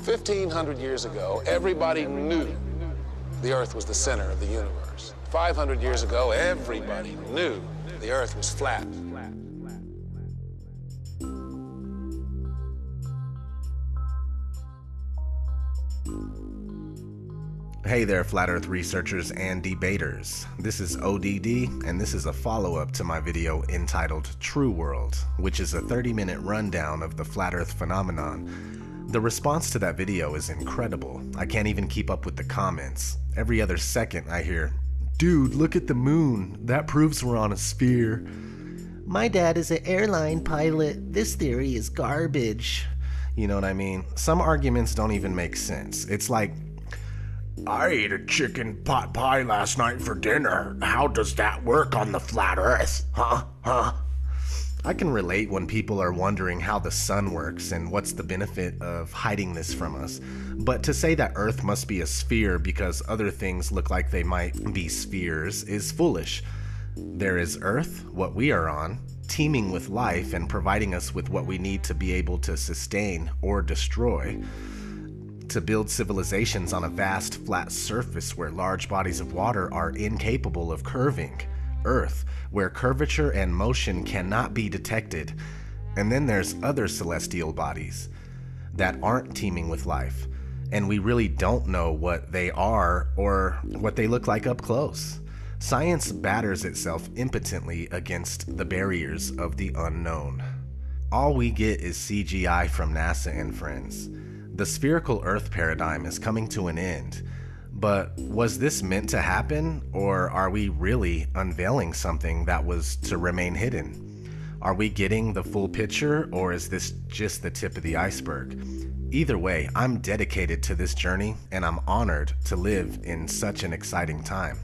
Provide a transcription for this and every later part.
1,500 years ago, everybody knew the Earth was the center of the universe. 500 years ago, everybody knew the Earth was flat. Hey there, Flat Earth researchers and debaters. This is ODD, and this is a follow-up to my video entitled True World, which is a 30-minute rundown of the Flat Earth phenomenon. The response to that video is incredible. I can't even keep up with the comments. Every other second I hear, "Dude, look at the moon. That proves we're on a sphere." "My dad is an airline pilot. This theory is garbage." You know what I mean? Some arguments don't even make sense. It's like, "I ate a chicken pot pie last night for dinner. How does that work on the flat earth? Huh? I can relate when people are wondering how the sun works and what's the benefit of hiding this from us. But to say that Earth must be a sphere because other things look like they might be spheres is foolish. There is Earth, what we are on, teeming with life and providing us with what we need to be able to sustain or destroy. To build civilizations on a vast flat surface where large bodies of water are incapable of curving. Earth, where curvature and motion cannot be detected. And then there's other celestial bodies that aren't teeming with life, and we really don't know what they are or what they look like up close. Science batters itself impotently against the barriers of the unknown. All we get is CGI from NASA and friends. The spherical Earth paradigm is coming to an end, but was this meant to happen, or are we really unveiling something that was to remain hidden? Are we getting the full picture, or is this just the tip of the iceberg? Either way, I'm dedicated to this journey, and I'm honored to live in such an exciting time.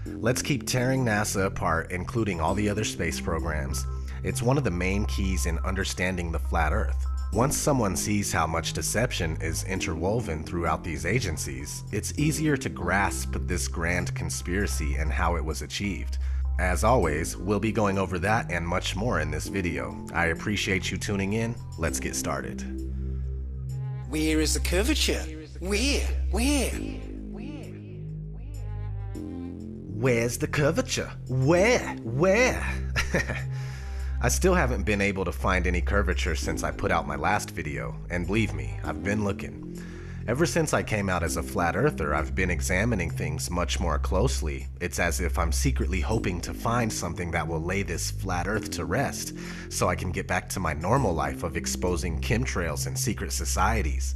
Let's keep tearing NASA apart, including all the other space programs. It's one of the main keys in understanding the flat Earth. Once someone sees how much deception is interwoven throughout these agencies, it's easier to grasp this grand conspiracy and how it was achieved. As always, we'll be going over that and much more in this video. I appreciate you tuning in. Let's get started. Where is the curvature? Where? Where's the curvature? Where? I still haven't been able to find any curvature since I put out my last video, and believe me, I've been looking. Ever since I came out as a flat earther, I've been examining things much more closely. It's as if I'm secretly hoping to find something that will lay this flat earth to rest, so I can get back to my normal life of exposing chemtrails and secret societies.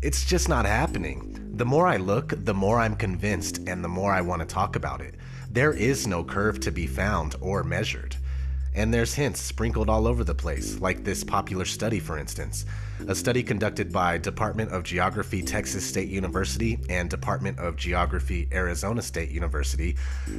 It's just not happening. The more I look, the more I'm convinced, and the more I want to talk about it. There is no curve to be found or measured. And there's hints sprinkled all over the place, like this popular study, for instance. A study conducted by Department of Geography, Texas State University, and Department of Geography, Arizona State University,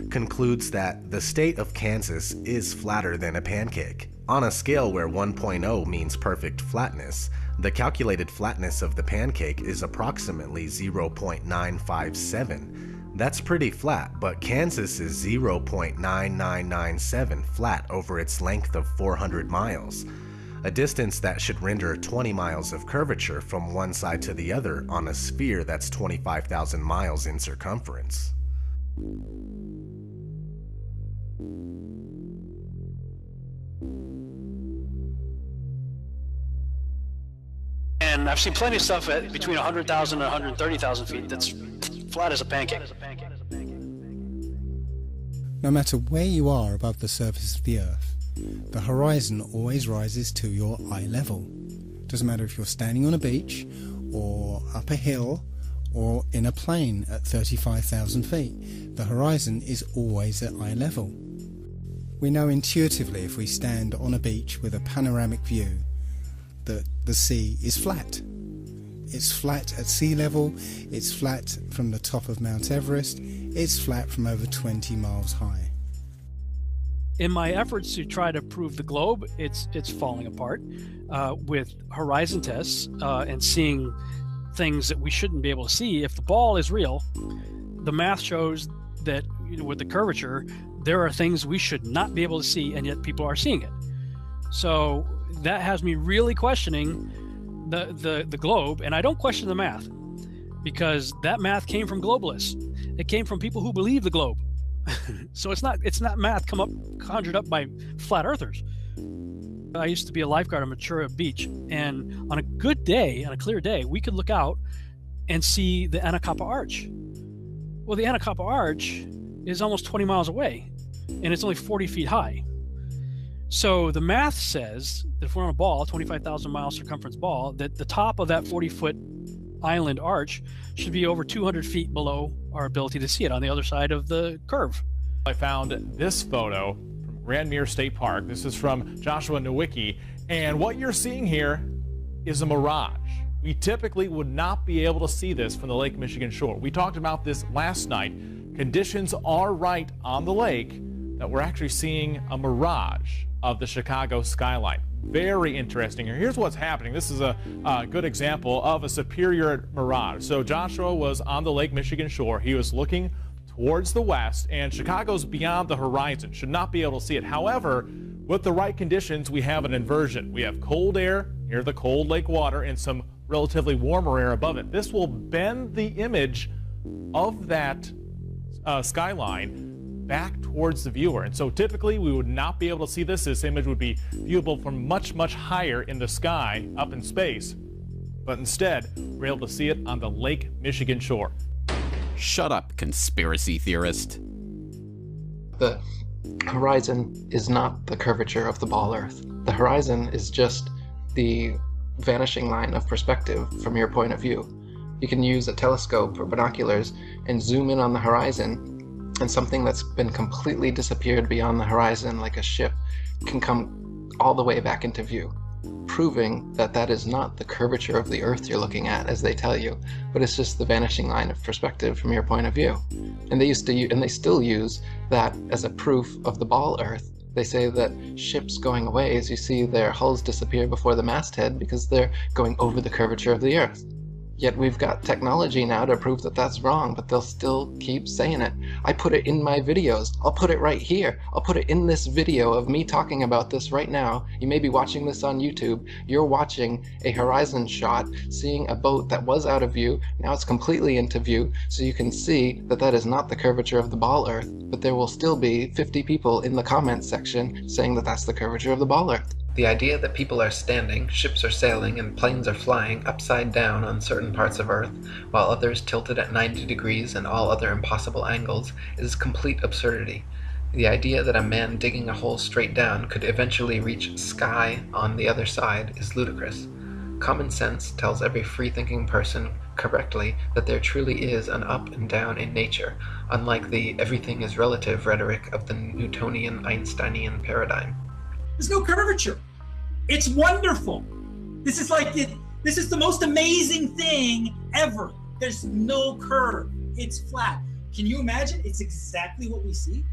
concludes that the state of Kansas is flatter than a pancake. On a scale where 1.0 means perfect flatness, the calculated flatness of the pancake is approximately 0.957. That's pretty flat, but Kansas is 0.9997 flat over its length of 400 miles, a distance that should render 20 miles of curvature from one side to the other on a sphere that's 25,000 miles in circumference. And I've seen plenty of stuff at between 100,000 and 130,000 feet that's flat as a pancake. No matter where you are above the surface of the Earth, the horizon always rises to your eye level. Doesn't matter if you're standing on a beach, or up a hill, or in a plane at 35,000 feet, the horizon is always at eye level. We know intuitively if we stand on a beach with a panoramic view that the sea is flat. It's flat at sea level, it's flat from the top of Mount Everest, it's flat from over 20 miles high. In my efforts to try to prove the globe, it's falling apart with horizon tests and seeing things that we shouldn't be able to see. If the ball is real, the math shows that, you know, with the curvature, there are things we should not be able to see, and yet people are seeing it. So that has me really questioning the globe, and I don't question the math, because that math came from globalists. It came from people who believe the globe. So it's not math conjured up by flat earthers. I used to be a lifeguard on Ventura Beach, and on a good day, on a clear day, we could look out and see the Anacapa Arch. Well, the Anacapa Arch is almost 20 miles away, and it's only 40 feet high. So the math says that if we're on a ball, 25,000 mile circumference ball, that the top of that 40-foot island arch should be over 200 feet below our ability to see it on the other side of the curve. I found this photo from Grand Mirror State Park. This is from Joshua Nowicki, and what you're seeing here is a mirage. We typically would not be able to see this from the Lake Michigan shore. We talked about this last night. Conditions are right on the lake that we're actually seeing a mirage of the Chicago skyline. Very interesting here. Here's what's happening. This is a good example of a superior mirage. So Joshua was on the Lake Michigan shore. He was looking towards the west, and Chicago's beyond the horizon. Should not be able to see it. However, with the right conditions, we have an inversion. We have cold air near the cold lake water and some relatively warmer air above it. This will bend the image of that skyline back towards the viewer. And so typically we would not be able to see this. This image would be viewable from much, much higher in the sky, up in space. But instead, we're able to see it on the Lake Michigan shore. Shut up, conspiracy theorist. The horizon is not the curvature of the ball Earth. The horizon is just the vanishing line of perspective from your point of view. You can use a telescope or binoculars and zoom in on the horizon, and something that's been completely disappeared beyond the horizon, like a ship, can come all the way back into view, proving that that is not the curvature of the Earth you're looking at, as they tell you, but it's just the vanishing line of perspective from your point of view. And they still use that as a proof of the ball Earth. They say that ships going away, as you see their hulls disappear before the masthead, because they're going over the curvature of the Earth. Yet we've got technology now to prove that that's wrong, but they'll still keep saying it. I put it in my videos. I'll put it right here. I'll put it in this video of me talking about this right now. You may be watching this on YouTube. You're watching a horizon shot, seeing a boat that was out of view. Now it's completely into view, so you can see that that is not the curvature of the ball Earth, but there will still be 50 people in the comments section saying that that's the curvature of the ball Earth. The idea that people are standing, ships are sailing, and planes are flying upside down on certain parts of Earth, while others tilted at 90 degrees and all other impossible angles, is complete absurdity. The idea that a man digging a hole straight down could eventually reach sky on the other side is ludicrous. Common sense tells every free-thinking person correctly that there truly is an up and down in nature, unlike the everything is relative rhetoric of the Newtonian Einsteinian paradigm. There's no curvature. It's wonderful. This is the most amazing thing ever. There's no curve. It's flat. Can you imagine? It's exactly what we see.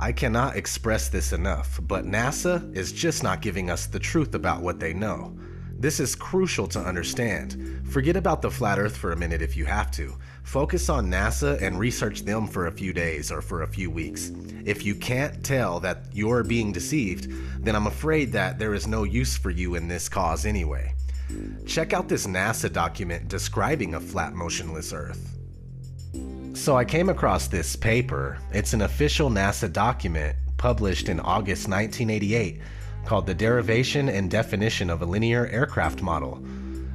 I cannot express this enough, but NASA is just not giving us the truth about what they know. This is crucial to understand. Forget about the flat Earth for a minute if you have to. Focus on NASA and research them for a few days or for a few weeks. If you can't tell that you're being deceived, then I'm afraid that there is no use for you in this cause anyway. Check out this NASA document describing a flat, motionless Earth. So I came across this paper. It's an official NASA document published in August 1988 called The Derivation and Definition of a Linear Aircraft Model.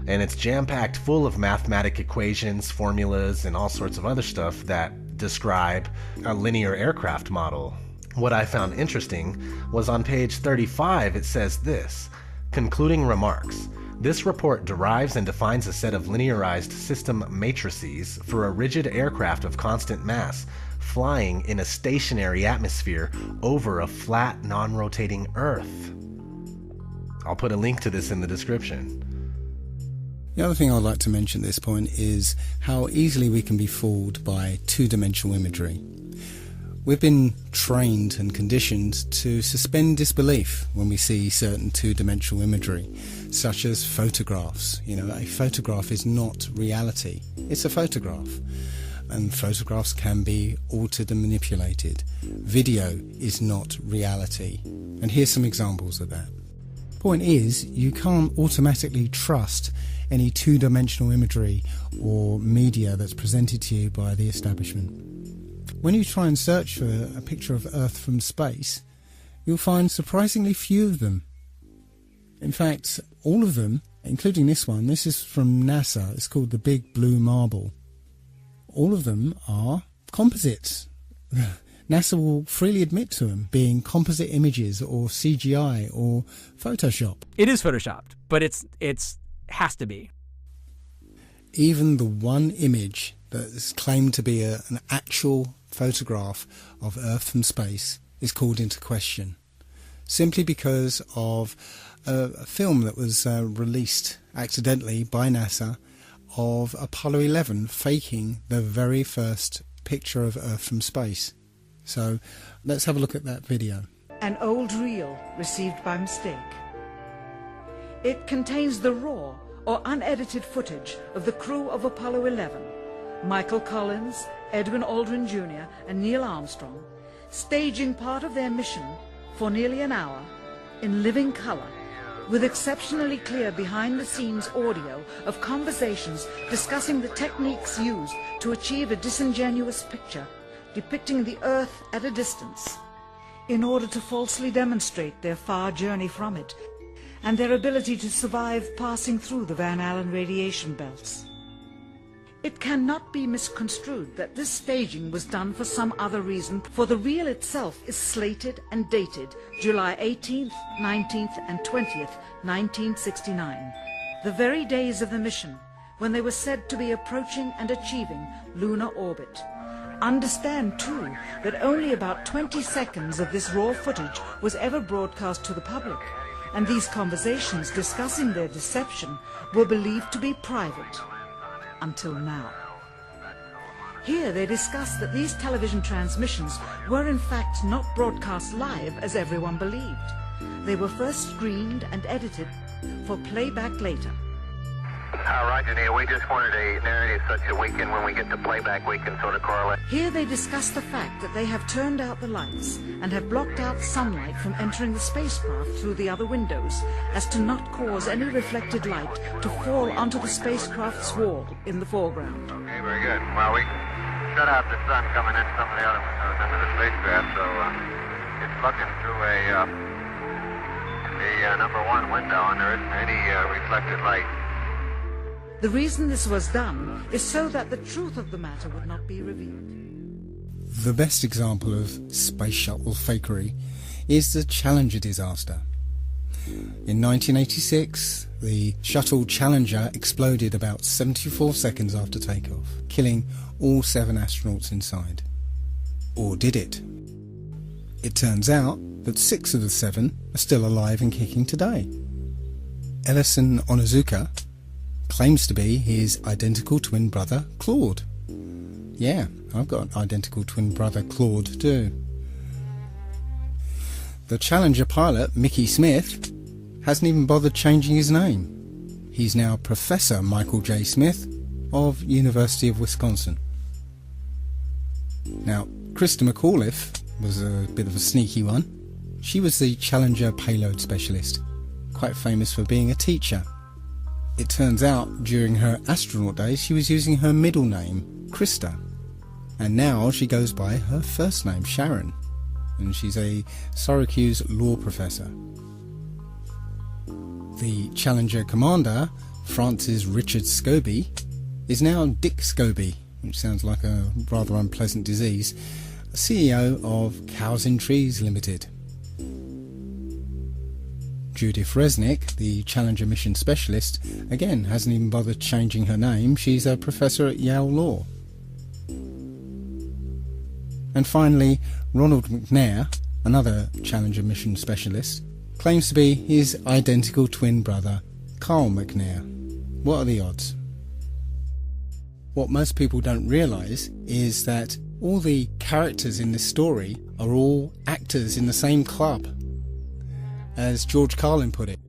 And it's jam-packed full of mathematic equations, formulas, and all sorts of other stuff that describe a linear aircraft model. What I found interesting was on page 35 it says this: concluding remarks. This report derives and defines a set of linearized system matrices for a rigid aircraft of constant mass flying in a stationary atmosphere over a flat, non-rotating Earth. I'll put a link to this in the description. The other thing I'd like to mention at this point is how easily we can be fooled by two-dimensional imagery. We've been trained and conditioned to suspend disbelief when we see certain two-dimensional imagery, such as photographs. You know, a photograph is not reality. It's a photograph. and photographs can be altered and manipulated. Video is not reality. And here's some examples of that. Point is, you can't automatically trust any two-dimensional imagery or media that's presented to you by the establishment. When you try and search for a picture of Earth from space, you'll find surprisingly few of them. In fact, all of them, including this one, this is from NASA, it's called the Big Blue Marble. All of them are composites. NASA will freely admit to them being composite images or CGI or Photoshop. It is Photoshopped, but it's has to be. Even the one image that is claimed to be an actual photograph of Earth from space is called into question, simply because of a film that was released accidentally by NASA of Apollo 11 faking the very first picture of Earth from space. So let's have a look at that video. An old reel received by mistake. It contains the raw or unedited footage of the crew of Apollo 11, Michael Collins, Edwin Aldrin Jr. and Neil Armstrong, staging part of their mission for nearly an hour in living color, with exceptionally clear behind-the-scenes audio of conversations discussing the techniques used to achieve a disingenuous picture depicting the Earth at a distance, in order to falsely demonstrate their far journey from it and their ability to survive passing through the Van Allen radiation belts. It cannot be misconstrued that this staging was done for some other reason, for the reel itself is slated and dated July 18th, 19th and 20th, 1969, the very days of the mission when they were said to be approaching and achieving lunar orbit. Understand, too, that only about 20 seconds of this raw footage was ever broadcast to the public, and these conversations discussing their deception were believed to be private. Until now. Here they discuss that these television transmissions were in fact not broadcast live as everyone believed. They were first screened and edited for playback later. Roger, Neil. We just wanted a narrative such that we can, when we get to playback, we can sort of correlate. Here they discuss the fact that they have turned out the lights and have blocked out sunlight from entering the spacecraft through the other windows, as to not cause any reflected light to fall onto the spacecraft's wall in the foreground. Okay, very good. Well, we shut out the sun coming in some of the other windows into the spacecraft, so it's looking through the number one window, and there isn't any reflected light. The reason this was done is so that the truth of the matter would not be revealed. The best example of space shuttle fakery is the Challenger disaster. In 1986, the shuttle Challenger exploded about 74 seconds after takeoff, killing all 7 astronauts inside. Or did it? It turns out that 6 of the 7 are still alive and kicking today. Ellison Onizuka claims to be his identical twin brother Claude. Yeah, I've got an identical twin brother Claude too. The Challenger pilot Mickey Smith hasn't even bothered changing his name. He's now Professor Michael J. Smith of University of Wisconsin. Now, Krista McAuliffe was a bit of a sneaky one. She was the Challenger payload specialist, quite famous for being a teacher. It turns out during her astronaut days she was using her middle name, Krista, and now she goes by her first name, Sharon, and she's a Syracuse law professor. The Challenger commander, Francis Richard Scobie, is now Dick Scobie, which sounds like a rather unpleasant disease, CEO of Cows in Trees Limited. Judith Resnick, the Challenger mission specialist, again hasn't even bothered changing her name. She's a professor at Yale Law. And finally, Ronald McNair, another Challenger mission specialist, claims to be his identical twin brother, Carl McNair. What are the odds? What most people don't realise is that all the characters in this story are all actors in the same club. As George Carlin put it.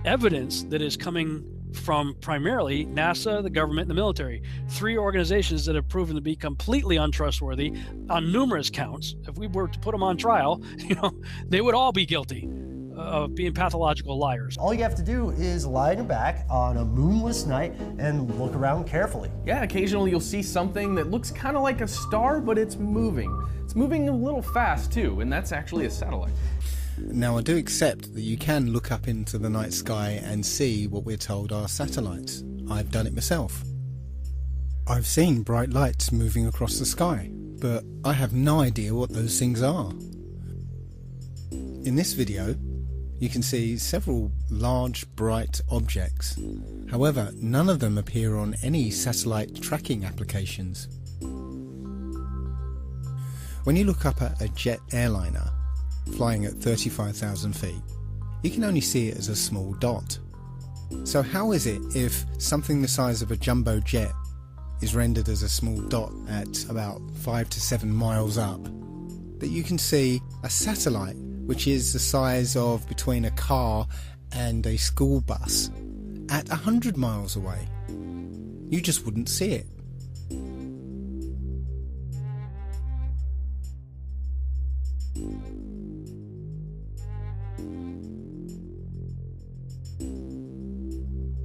Evidence that is coming from primarily NASA, the government, and the military. 3 organizations that have proven to be completely untrustworthy on numerous counts. If we were to put them on trial, they would all be guilty of being pathological liars. All you have to do is lie on your back on a moonless night and look around carefully. Yeah, occasionally you'll see something that looks kind of like a star, but it's moving. It's moving a little fast too, and that's actually a satellite. Now, I do accept that you can look up into the night sky and see what we're told are satellites. I've done it myself. I've seen bright lights moving across the sky, but I have no idea what those things are. In this video, you can see several large, bright objects. However, none of them appear on any satellite tracking applications. When you look up at a jet airliner flying at 35,000 feet, you can only see it as a small dot. So how is it if something the size of a jumbo jet is rendered as a small dot at about 5 to 7 miles up, that you can see a satellite which is the size of between a car and a school bus at 100 miles away? You just wouldn't see it.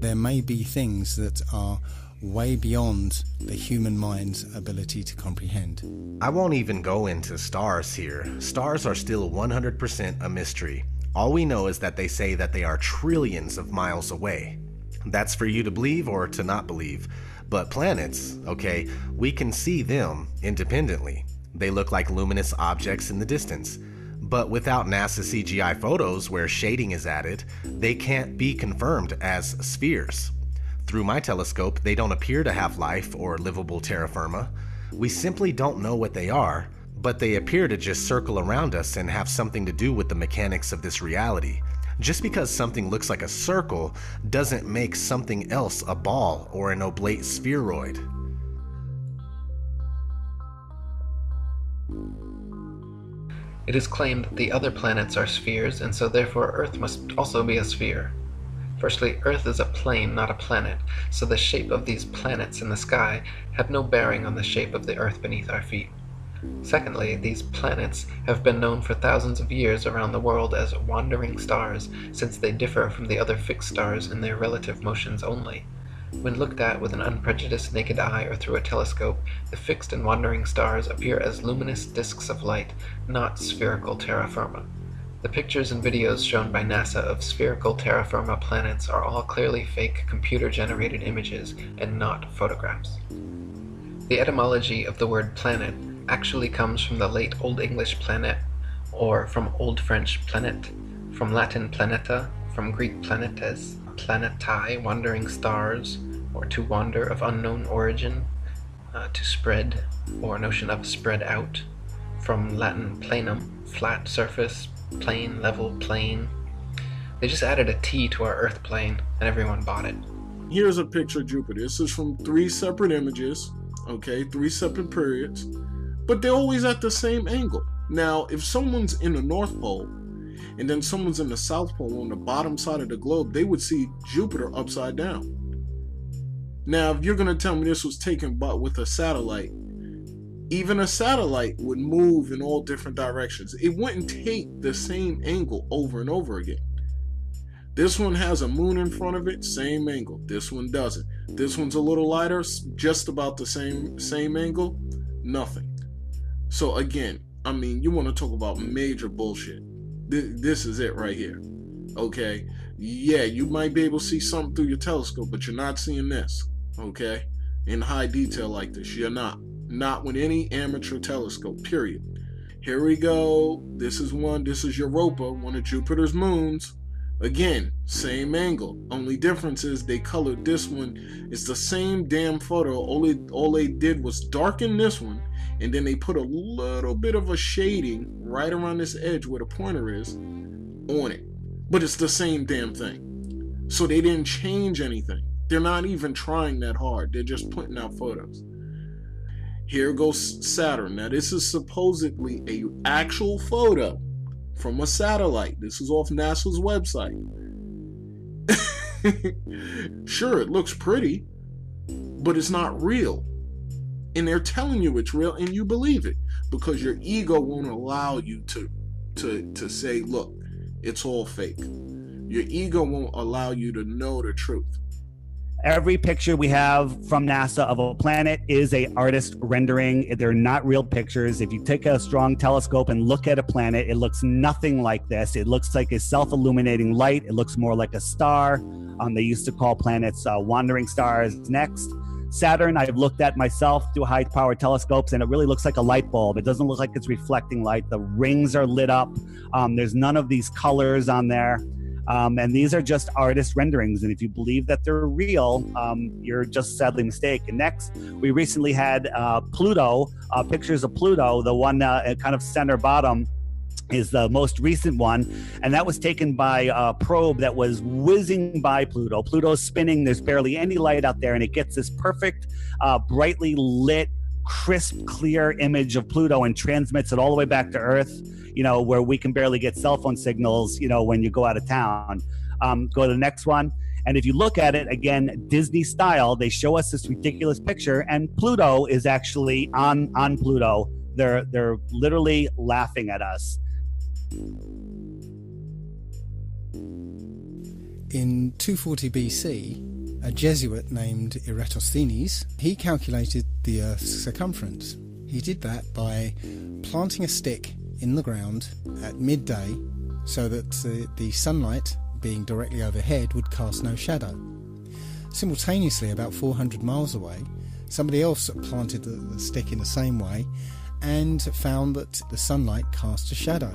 There may be things that are way beyond the human mind's ability to comprehend. I won't even go into stars here. Stars are still 100% a mystery. All we know is that they say that they are trillions of miles away. That's for you to believe or to not believe. But planets, okay, we can see them independently. They look like luminous objects in the distance. But without NASA CGI photos where shading is added, they can't be confirmed as spheres. Through my telescope, they don't appear to have life or livable terra firma. We simply don't know what they are, but they appear to just circle around us and have something to do with the mechanics of this reality. Just because something looks like a circle doesn't make something else a ball or an oblate spheroid. It is claimed that the other planets are spheres, and so therefore Earth must also be a sphere. Firstly, Earth is a plane, not a planet, so the shape of these planets in the sky have no bearing on the shape of the Earth beneath our feet. Secondly, these planets have been known for thousands of years around the world as wandering stars, since they differ from the other fixed stars in their relative motions only. When looked at with an unprejudiced naked eye or through a telescope, the fixed and wandering stars appear as luminous disks of light, not spherical terra firma. The pictures and videos shown by NASA of spherical terra firma planets are all clearly fake computer-generated images and not photographs. The etymology of the word planet actually comes from the late Old English planet, or from Old French planet, from Latin planeta, from Greek planetes, planetae, wandering stars, or to wander of unknown origin, to spread, or notion of spread out, from Latin planum, flat surface, plane, level, plane. They just added a T to our Earth plane, and everyone bought it. Here's a picture of Jupiter. This is from 3 separate images, okay, 3 separate periods, but they're always at the same angle. Now, if someone's in the North Pole, and then someone's in the South Pole on the bottom side of the globe, they would see Jupiter upside down. Now, if you're going to tell me this was taken with a satellite, even a satellite would move in all different directions. It wouldn't take the same angle over and over again. This one has a moon in front of it, same angle. This one doesn't. This one's a little lighter, just about the same angle, nothing. So again, I mean, you want to talk about major bullshit. This is it right here. Okay? Yeah, you might be able to see something through your telescope, but you're not seeing this. Okay? In high detail like this, you're not. Not with any amateur telescope, period. Here we go. This is one. This is Europa, one of Jupiter's moons. Again, same angle. Only difference is they colored this one. It's the same damn photo. All they did was darken this one, and then they put a little bit of a shading right around this edge where the pointer is on it. But it's the same damn thing. So they didn't change anything. They're not even trying that hard. They're just putting out photos. Here goes Saturn. Now this is supposedly an actual photo from a satellite. This is off NASA's website. Sure, it looks pretty, but it's not real. And they're telling you it's real, and you believe it because your ego won't allow you to say, look, it's all fake. Your ego won't allow you to know the truth. Every picture we have from NASA of a planet is a artist rendering. They're not real pictures. If you take a strong telescope and look at a planet, it looks nothing like this. It looks like a self-illuminating light. It looks more like a star. They used to call planets wandering stars. Next, Saturn, I've looked at myself through high-power telescopes, and it really looks like a light bulb. It doesn't look like it's reflecting light. The rings are lit up. There's none of these colors on there. And these are just artist renderings. And if you believe that they're real, you're just sadly mistaken. Next, we recently had Pluto, pictures of Pluto. The one kind of center bottom is the most recent one. And that was taken by a probe that was whizzing by Pluto. Pluto's spinning. There's barely any light out there. And it gets this perfect, brightly lit, crisp, clear image of Pluto and transmits it all the way back to Earth, where we can barely get cell phone signals, when you go out of town. Go to the next one. And if you look at it, again, Disney style, they show us this ridiculous picture, and Pluto is actually on Pluto. They're literally laughing at us. In 240 BC, a Jesuit named Eratosthenes, he calculated the Earth's circumference. He did that by planting a stick in the ground at midday so that the sunlight, being directly overhead, would cast no shadow. Simultaneously, about 400 miles away, somebody else planted the stick in the same way and found that the sunlight cast a shadow.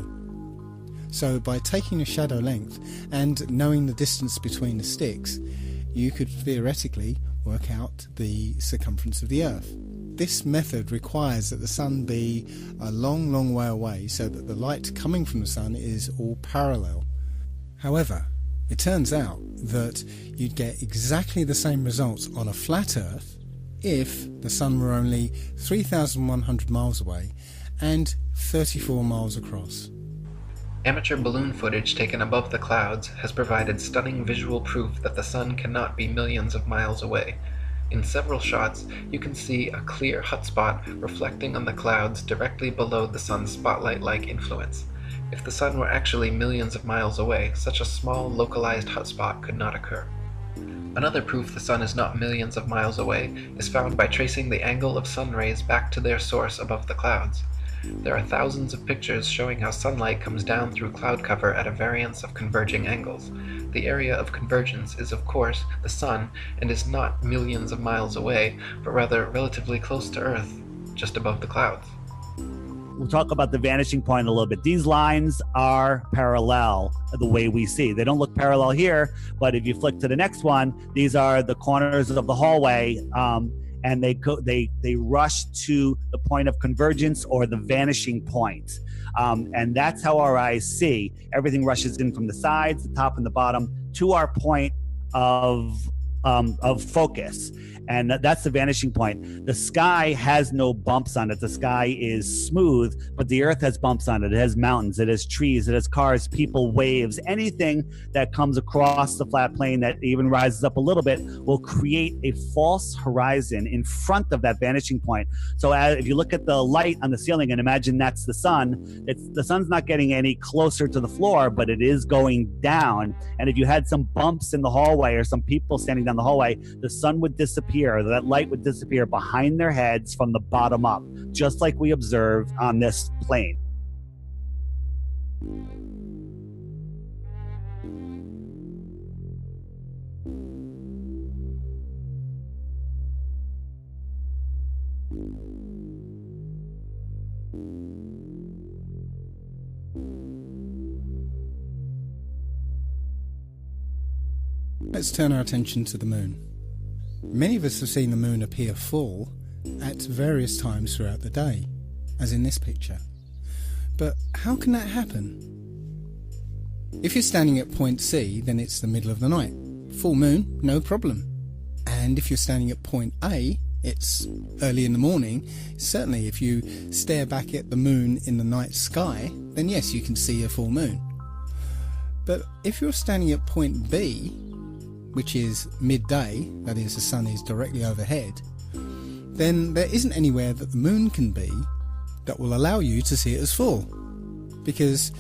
So by taking a shadow length and knowing the distance between the sticks, you could theoretically work out the circumference of the Earth. This method requires that the sun be a long, long way away so that the light coming from the sun is all parallel. However, it turns out that you'd get exactly the same results on a flat Earth if the sun were only 3,100 miles away and 34 miles across. Amateur balloon footage taken above the clouds has provided stunning visual proof that the sun cannot be millions of miles away. In several shots, you can see a clear hotspot reflecting on the clouds directly below the sun's spotlight-like influence. If the sun were actually millions of miles away, such a small, localized hotspot could not occur. Another proof the sun is not millions of miles away is found by tracing the angle of sun rays back to their source above the clouds. There are thousands of pictures showing how sunlight comes down through cloud cover at a variance of converging angles. The area of convergence is, of course, the sun, and is not millions of miles away, but rather relatively close to Earth, just above the clouds. We'll talk about the vanishing point a little bit. These lines are parallel the way we see. They don't look parallel here, but if you flick to the next one, these are the corners of the hallway, and they rush to the point of convergence or the vanishing point. And that's how our eyes see. Everything rushes in from the sides, the top and the bottom, to our point of focus. And that's the vanishing point. The sky has no bumps on it. The sky is smooth, but the Earth has bumps on it. It has mountains, it has trees, it has cars, people, waves. Anything that comes across the flat plane that even rises up a little bit will create a false horizon in front of that vanishing point. So if you look at the light on the ceiling and imagine that's the sun, the sun's not getting any closer to the floor, but it is going down. And if you had some bumps in the hallway or some people standing down the hallway, the sun would disappear. That light would disappear behind their heads from the bottom up, just like we observed on this plane. Let's turn our attention to the moon. Many of us have seen the moon appear full at various times throughout the day, as in this picture. But how can that happen? If you're standing at point C, then it's the middle of the night. Full moon, no problem. And if you're standing at point A, it's early in the morning. Certainly if you stare back at the moon in the night sky, then yes, you can see a full moon. But if you're standing at point B, which is midday, that is, the sun is directly overhead, then there isn't anywhere that the moon can be that will allow you to see it as full, because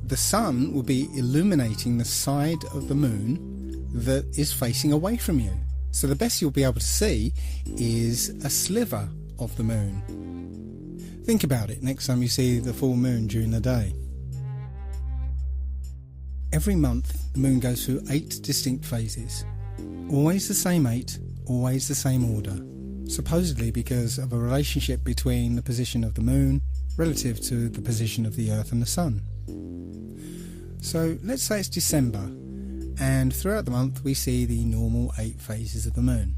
the sun will be illuminating the side of the moon that is facing away from you. So the best you'll be able to see is a sliver of the moon. Think about it next time you see the full moon during the day. Every month the moon goes through 8 distinct phases. Always the same 8, always the same order. Supposedly because of a relationship between the position of the moon relative to the position of the Earth and the Sun. So let's say it's December, and throughout the month we see the normal 8 phases of the moon.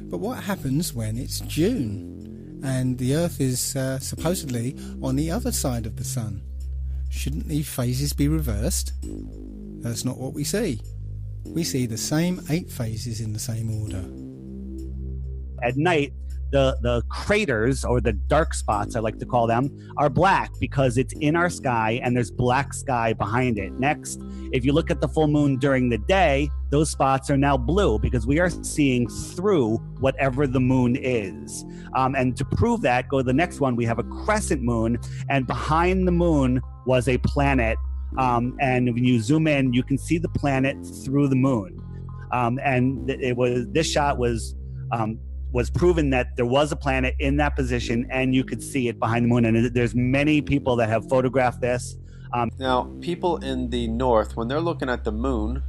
But what happens when it's June and the Earth is supposedly on the other side of the Sun? Shouldn't the phases be reversed? That's not what we see. We see the same 8 phases in the same order. At night, the craters, or the dark spots I like to call them, are black because it's in our sky and there's black sky behind it. Next, if you look at the full moon during the day, those spots are now blue because we are seeing through whatever the moon is. And to prove that, go to the next one. We have a crescent moon, and behind the moon was a planet. And when you zoom in, you can see the planet through the moon. And this shot was proven that there was a planet in that position and you could see it behind the moon. And there's many people that have photographed this. Now, people in the north, when they're looking at the moon,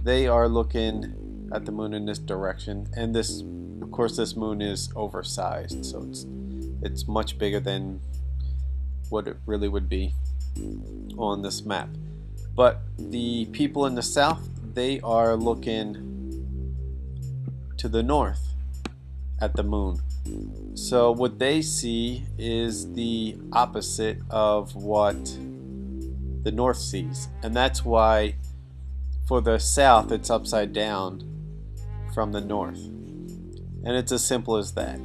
they are looking at the moon in this direction. And this, of course, this moon is oversized, so it's much bigger than what it really would be on this map. But the people in the south, they are looking to the north at the moon. So what they see is the opposite of what the north sees, and that's why for the south it's upside down from the north, and it's as simple as that.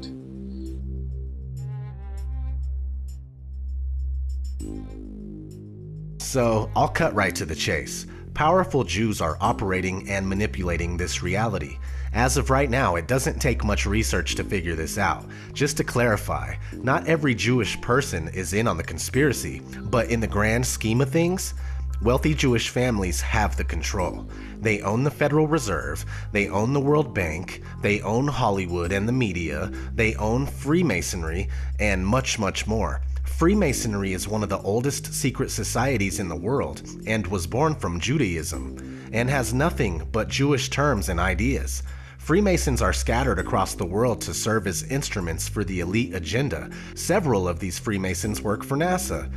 So I'll cut right to the chase. Powerful Jews are operating and manipulating this reality. As of right now, it doesn't take much research to figure this out. Just to clarify, not every Jewish person is in on the conspiracy, but in the grand scheme of things, wealthy Jewish families have the control. They own the Federal Reserve, they own the World Bank, they own Hollywood and the media, they own Freemasonry, and much, much more. Freemasonry is one of the oldest secret societies in the world and was born from Judaism and has nothing but Jewish terms and ideas. Freemasons are scattered across the world to serve as instruments for the elite agenda. Several of these Freemasons work for NASA.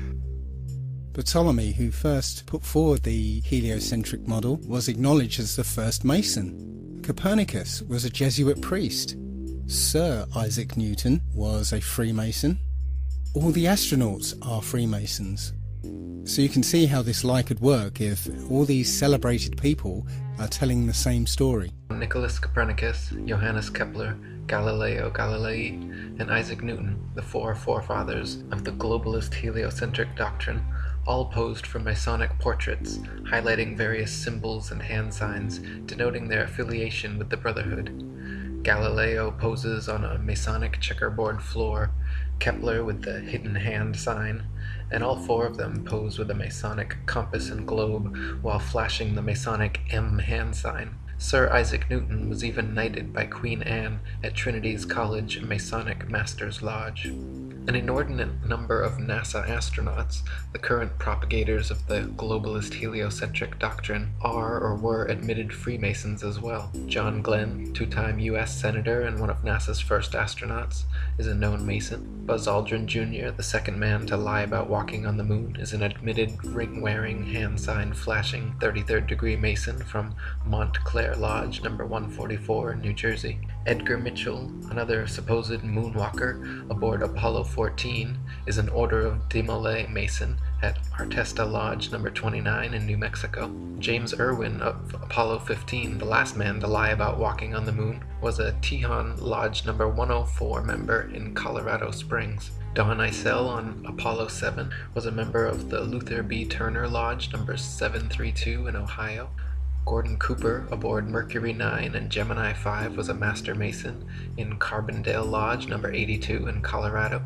Ptolemy, who first put forward the heliocentric model, was acknowledged as the first Mason. Copernicus was a Jesuit priest. Sir Isaac Newton was a Freemason. All the astronauts are Freemasons. So you can see how this lie could work if all these celebrated people are telling the same story. Nicholas Copernicus, Johannes Kepler, Galileo Galilei, and Isaac Newton, the 4 forefathers of the globalist heliocentric doctrine, all posed for Masonic portraits, highlighting various symbols and hand signs denoting their affiliation with the Brotherhood. Galileo poses on a Masonic checkerboard floor, Kepler with the hidden hand sign, and all 4 of them pose with a Masonic compass and globe while flashing the Masonic M hand sign. Sir Isaac Newton was even knighted by Queen Anne at Trinity's College Masonic Master's Lodge. An inordinate number of NASA astronauts, the current propagators of the globalist heliocentric doctrine, are or were admitted Freemasons as well. John Glenn, 2-time U.S. Senator and one of NASA's first astronauts, is a known Mason. Buzz Aldrin Jr., the second man to lie about walking on the moon, is an admitted ring-wearing, hand-sign-flashing 33rd degree Mason from Montclair Lodge, number 144 in New Jersey. Edgar Mitchell, another supposed moonwalker aboard Apollo 14, is an Order of Demolay Mason at Artesta Lodge number 29 in New Mexico. James Irwin of Apollo 15, the last man to lie about walking on the moon, was a Tejon Lodge number 104 member in Colorado Springs. Don Eisel on Apollo 7 was a member of the Luther B. Turner Lodge number 732 in Ohio. Gordon Cooper aboard Mercury 9 and Gemini 5 was a Master Mason in Carbondale Lodge number 82 in Colorado.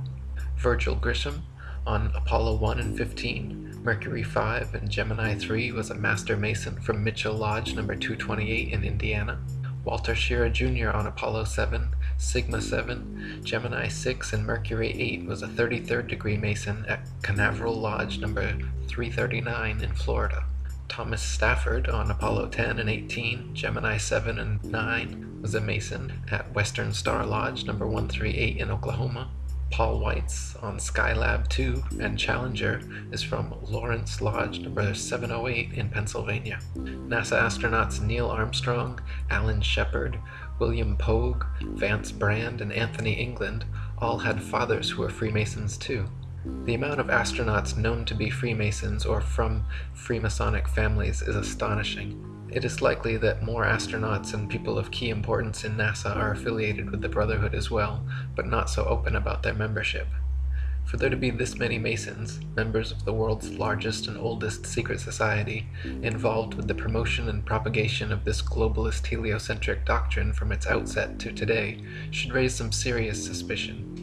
Virgil Grisham on Apollo 1 and 15, Mercury 5 and Gemini 3 was a Master Mason from Mitchell Lodge number 228 in Indiana. Walter Shearer Jr. on Apollo 7, Sigma 7, Gemini 6 and Mercury 8 was a 33rd degree Mason at Canaveral Lodge number 339 in Florida. Thomas Stafford on Apollo 10 and 18, Gemini 7 and 9 was a Mason at Western Star Lodge number 138 in Oklahoma. Paul Weitz on Skylab 2 and Challenger is from Lawrence Lodge number 708 in Pennsylvania. NASA astronauts Neil Armstrong, Alan Shepard, William Pogue, Vance Brand, and Anthony England all had fathers who were Freemasons too. The amount of astronauts known to be Freemasons or from Freemasonic families is astonishing. It is likely that more astronauts and people of key importance in NASA are affiliated with the Brotherhood as well, but not so open about their membership. For there to be this many Masons, members of the world's largest and oldest secret society, involved with the promotion and propagation of this globalist heliocentric doctrine from its outset to today, should raise some serious suspicion.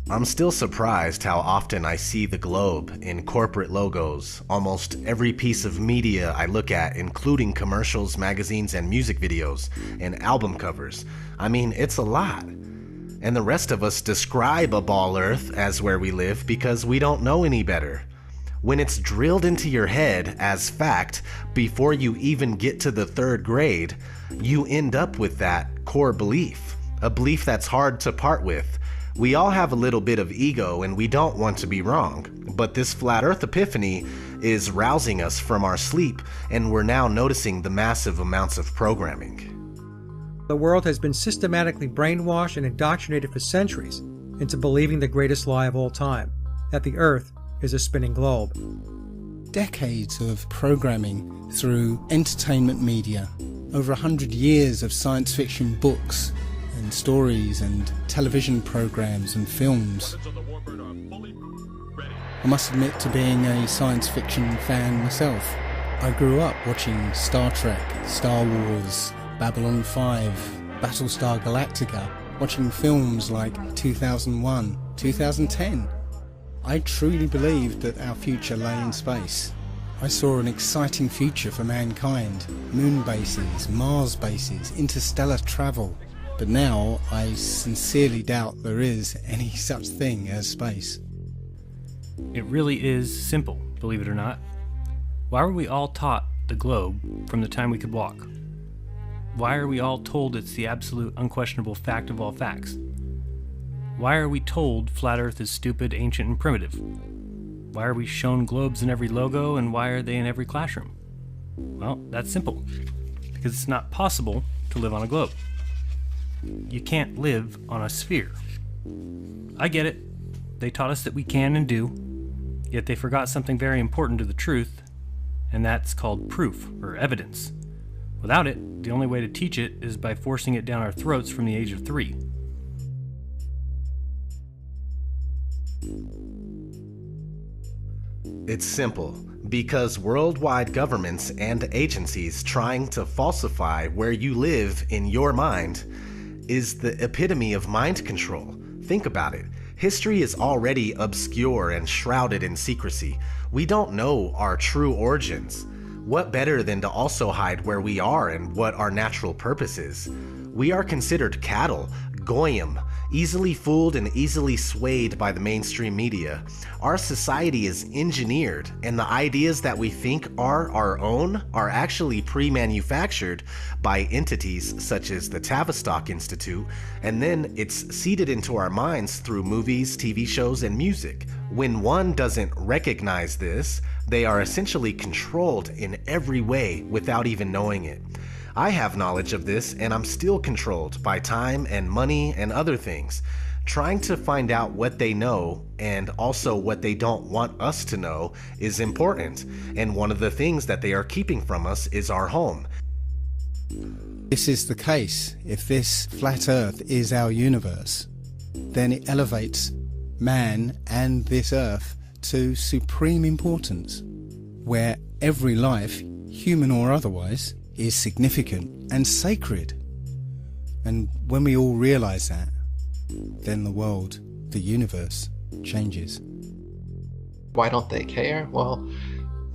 I'm still surprised how often I see the globe in corporate logos, almost every piece of media I look at, including commercials, magazines, and music videos, and album covers. I mean, it's a lot. And the rest of us describe a ball Earth as where we live because we don't know any better. When it's drilled into your head as fact before you even get to the 3rd grade, you end up with that core belief, a belief that's hard to part with. We all have a little bit of ego and we don't want to be wrong, but this flat earth epiphany is rousing us from our sleep and we're now noticing the massive amounts of programming. The world has been systematically brainwashed and indoctrinated for centuries into believing the greatest lie of all time, that the earth is a spinning globe. Decades of programming through entertainment media, over 100 years of science fiction books and stories and television programs and films. I must admit to being a science fiction fan myself. I grew up watching Star Trek, Star Wars, Babylon 5, Battlestar Galactica, watching films like 2001, 2010. I truly believed that our future lay in space. I saw an exciting future for mankind, moon bases, Mars bases, interstellar travel. But now I sincerely doubt there is any such thing as space. It really is simple, believe it or not. Why were we all taught the globe from the time we could walk? Why are we all told it's the absolute unquestionable fact of all facts? Why are we told flat Earth is stupid, ancient, and primitive? Why are we shown globes in every logo, and why are they in every classroom? Well, that's simple. Because it's not possible to live on a globe. You can't live on a sphere. I get it. They taught us that we can and do, yet they forgot something very important to the truth, and that's called proof, or evidence. Without it, the only way to teach it is by forcing it down our throats from the age of 3. It's simple. Because worldwide governments and agencies trying to falsify where you live in your mind is the epitome of mind control. Think about it. History is already obscure and shrouded in secrecy. We don't know our true origins. What better than to also hide where we are and what our natural purpose is? We are considered cattle, goyim, easily fooled and easily swayed by the mainstream media. Our society is engineered, and the ideas that we think are our own are actually pre-manufactured by entities such as the Tavistock Institute, and then it's seeded into our minds through movies, TV shows, and music. When one doesn't recognize this, they are essentially controlled in every way without even knowing it. I have knowledge of this, and I'm still controlled by time and money and other things. Trying to find out what they know and also what they don't want us to know is important, and one of the things that they are keeping from us is our home. This is the case. If this flat Earth is our universe, then it elevates man and this Earth to supreme importance, where every life, human or otherwise, is significant and sacred. And when we all realize that, then the world, the universe, changes. Why don't they care? Well,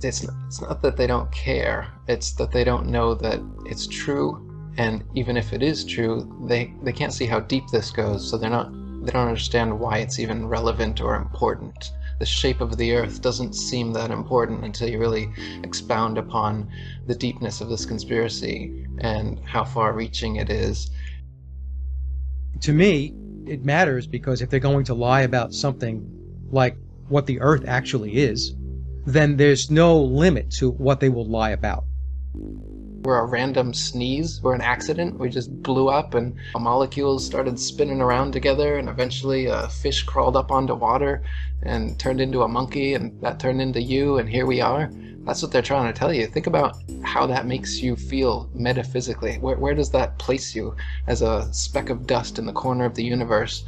it's not that they don't care, it's that they don't know that it's true, and even if it is true, they can't see how deep this goes, so they don't understand why it's even relevant or important. The shape of the Earth doesn't seem that important until you really expound upon the deepness of this conspiracy and how far-reaching it is. To me, it matters because if they're going to lie about something like what the Earth actually is, then there's no limit to what they will lie about. We're a random sneeze, we're an accident, we just blew up and molecules started spinning around together, and eventually a fish crawled up onto water and turned into a monkey, and that turned into you, and here we are. That's what they're trying to tell you. Think about how that makes you feel metaphysically. Where does that place you as a speck of dust in the corner of the universe?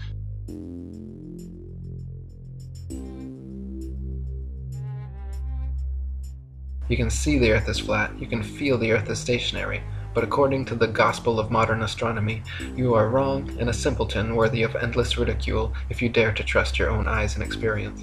You can see the Earth is flat, you can feel the Earth is stationary, but according to the gospel of modern astronomy, you are wrong and a simpleton worthy of endless ridicule if you dare to trust your own eyes and experience.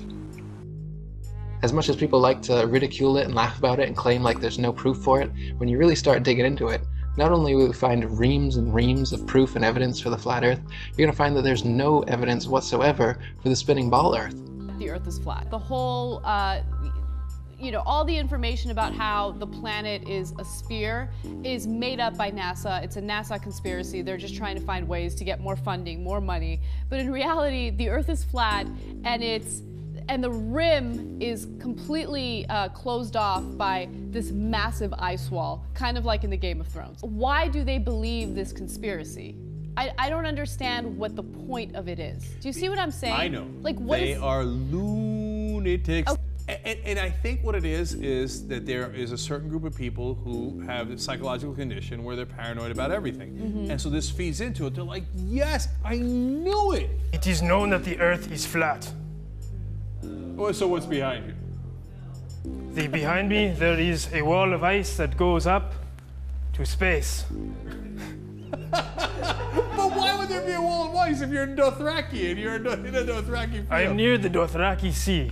As much as people like to ridicule it and laugh about it and claim like there's no proof for it, when you really start digging into it, not only will you find reams and reams of proof and evidence for the flat Earth, you're going to find that there's no evidence whatsoever for the spinning ball Earth. The Earth is flat. The whole all the information about how the planet is a sphere is made up by NASA. It's a NASA conspiracy. They're just trying to find ways to get more funding, more money. But in reality, the Earth is flat, and the rim is completely closed off by this massive ice wall, kind of like in the Game of Thrones. Why do they believe this conspiracy? I don't understand what the point of it is. Do you see what I'm saying? I know. Like, what they is... are lunatics. Oh. And I think what it is that there is a certain group of people who have a psychological condition where they're paranoid about everything. Mm-hmm. And so this feeds into it. They're like, yes, I knew it. It is known that the Earth is flat. Well, so what's behind you? Behind me, there is a wall of ice that goes up to space. But why would there be a wall of ice if you're in Dothraki and you're in a Dothraki field? I am near the Dothraki Sea.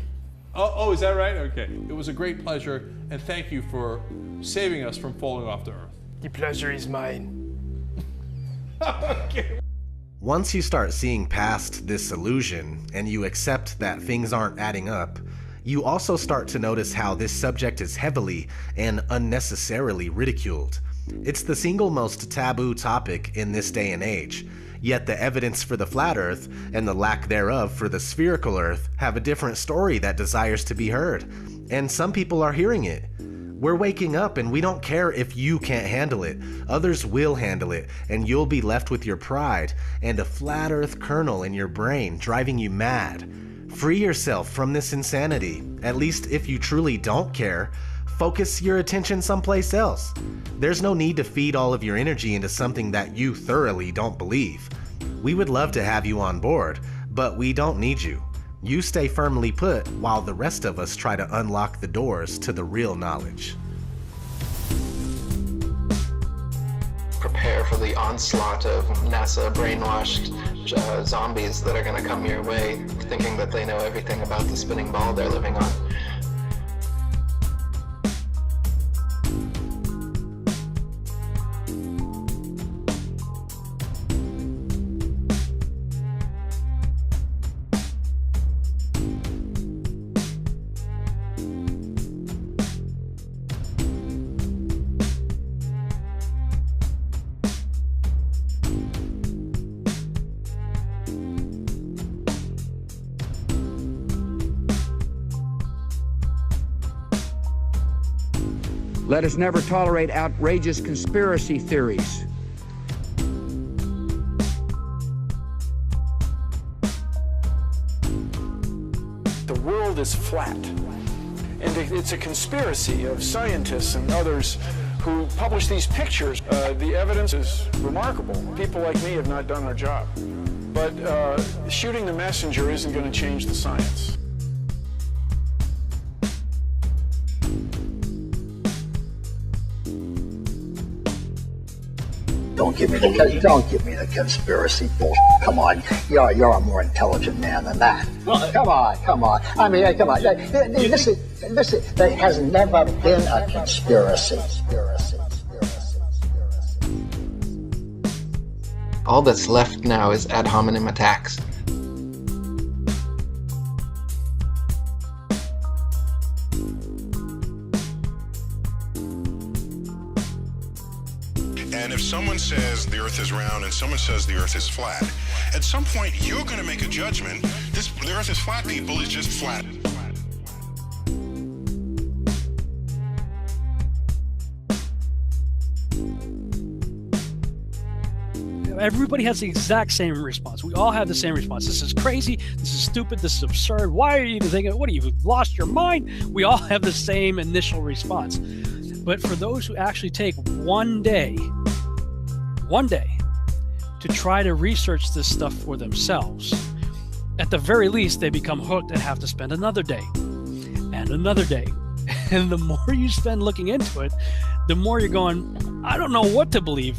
Oh, is that right? Okay. It was a great pleasure, and thank you for saving us from falling off the Earth. The pleasure is mine. Okay. Once you start seeing past this illusion, and you accept that things aren't adding up, you also start to notice how this subject is heavily and unnecessarily ridiculed. It's the single most taboo topic in this day and age, yet the evidence for the flat Earth and the lack thereof for the spherical Earth have a different story that desires to be heard, and some people are hearing it. We're waking up and we don't care if you can't handle it. Others will handle it, and you'll be left with your pride and a flat Earth kernel in your brain driving you mad. Free yourself from this insanity, at least if you truly don't care. Focus your attention someplace else. There's no need to feed all of your energy into something that you thoroughly don't believe. We would love to have you on board, but we don't need you. You stay firmly put while the rest of us try to unlock the doors to the real knowledge. Prepare for the onslaught of NASA brainwashed zombies that are going to come your way, thinking that they know everything about the spinning ball they're living on. Let us never tolerate outrageous conspiracy theories. The world is flat, and it's a conspiracy of scientists and others who publish these pictures. The evidence is remarkable. People like me have not done our job. But shooting the messenger isn't going to change the science. Don't give me the conspiracy bullshit. Come on, you're a more intelligent man than that. Come on. I mean, come on. Listen. There has never been a conspiracy. All that's left now is ad hominem attacks. And if someone says the Earth is round and someone says the Earth is flat, at some point you're going to make a judgment. The Earth is flat, people, is just flat. Everybody has the exact same response. We all have the same response. This is crazy. This is stupid. This is absurd. Why are you even thinking? What, you've lost your mind? We all have the same initial response. But for those who actually take one day to try to research this stuff for themselves, at the very least, they become hooked and have to spend another day and another day. And the more you spend looking into it, the more you're going, I don't know what to believe.